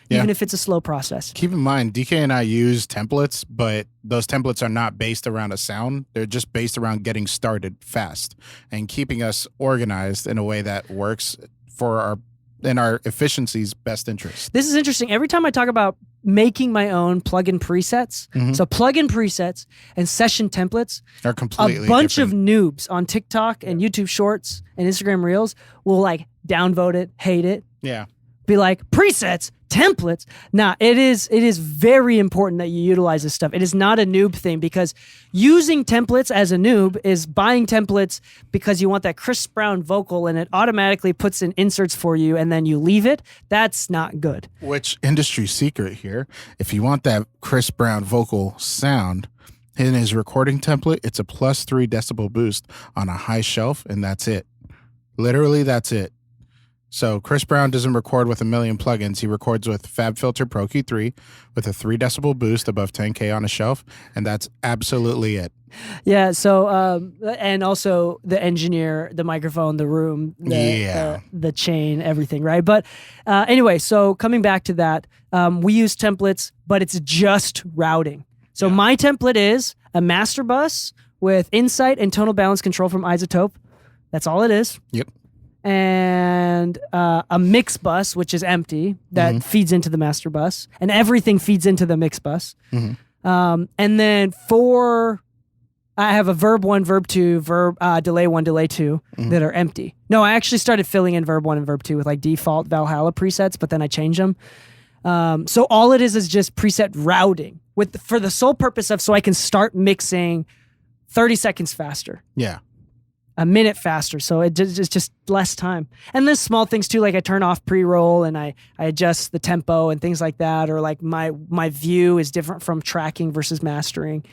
even if it's a slow process. Keep in mind, DK and I use templates, but those templates are not based around a sound. They're just based around getting started fast and keeping us organized in a way that works for our efficiency's best interest. This is interesting. Every time I talk about making my own plugin presets, so plugin presets and session templates are completely a bunch different. of noobs on TikTok and YouTube Shorts and Instagram Reels will like downvote it, hate it. Yeah. Be like, presets, templates. Nah, it is very important that you utilize this stuff. It is not a noob thing, because using templates as a noob is buying templates because you want that Chris Brown vocal and it automatically puts in inserts for you and then you leave it. That's not good. Which, industry secret here, if you want that Chris Brown vocal sound, in his recording template, it's a +3 decibel boost on a high shelf, and that's it. Literally, that's it. So Chris Brown doesn't record with a million plugins. He records with FabFilter Pro Q3 with a 3 decibel boost above 10K on a shelf, and that's absolutely it. Yeah. So, and also the engineer, the microphone, the room, the chain, everything, right? But anyway, so coming back to that, we use templates, but it's just routing. So my template is a master bus with insight and tonal balance control from Isotope. That's all it is. Yep. And a mix bus, which is empty, that feeds into the master bus, and everything feeds into the mix bus. And then I have a verb 1, verb 2, delay 1, delay 2 that are empty. No, I actually started filling in verb 1 and verb 2 with like default Valhalla presets, but then I changed them. So all it is just preset routing for the sole purpose of so I can start mixing 30 seconds faster. Yeah. A minute faster, so it's just less time. And there's small things too, like I turn off pre-roll and I adjust the tempo and things like that, or like my view is different from tracking versus mastering.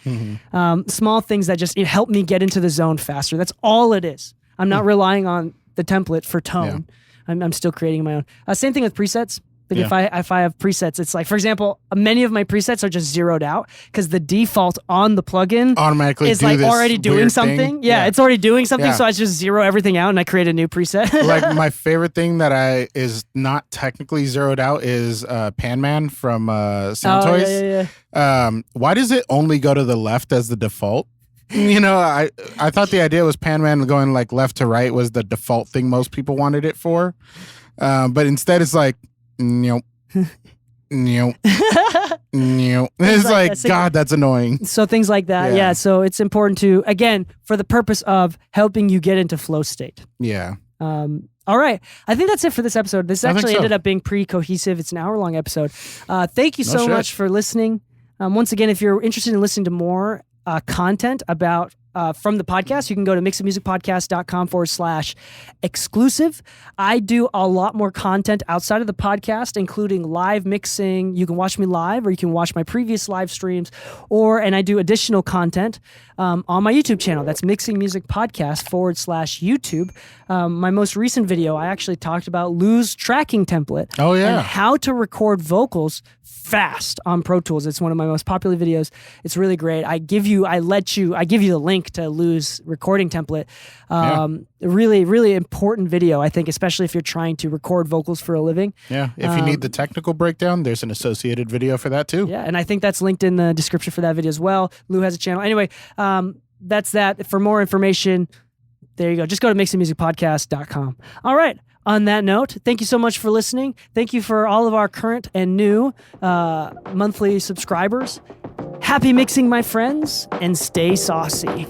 Small things that just help me get into the zone faster. That's all it is. I'm not relying on the template for tone. Yeah. I'm still creating my own. Same thing with presets. Like if I have presets, it's like, for example, many of my presets are just zeroed out because the default on the plugin automatically is like already doing something. Yeah, it's already doing something. So I just zero everything out and I create a new preset. Like my favorite thing that is not technically zeroed out is Pan Man from Sound Toys. Why does it only go to the left as the default? I thought the idea was Pan Man going like left to right was the default thing most people wanted it for. But instead it's like, nope. Nope. Nope. It's like God, that's annoying. So things like that. Yeah. So it's important to, again, for the purpose of helping you get into flow state. Yeah. All right. I think that's it for this episode. This actually ended up being pretty cohesive. It's an hour-long episode. Thank you so much for listening. Once again, if you're interested in listening to more content about from the podcast, you can go to mixingmusicpodcast.com/exclusive. I do a lot more content outside of the podcast, including live mixing. You can watch me live, or you can watch my previous live streams, and I do additional content on my YouTube channel. That's Mixing Music Podcast /YouTube. My most recent video, I actually talked about Lu's tracking template. Oh yeah, and how to record vocals fast on Pro Tools. It's one of my most popular videos. It's really great. I give you the link to Lu's recording template. Really, really important video, I think, especially if you're trying to record vocals for a living. Yeah. If you need the technical breakdown, there's an associated video for that too. Yeah. And I think that's linked in the description for that video as well. Lu has a channel. Anyway, that's that. For more information, there you go. Just go to mixingmusicpodcast.com. All right. On that note, thank you so much for listening. Thank you for all of our current and new monthly subscribers. Happy mixing, my friends, and stay saucy.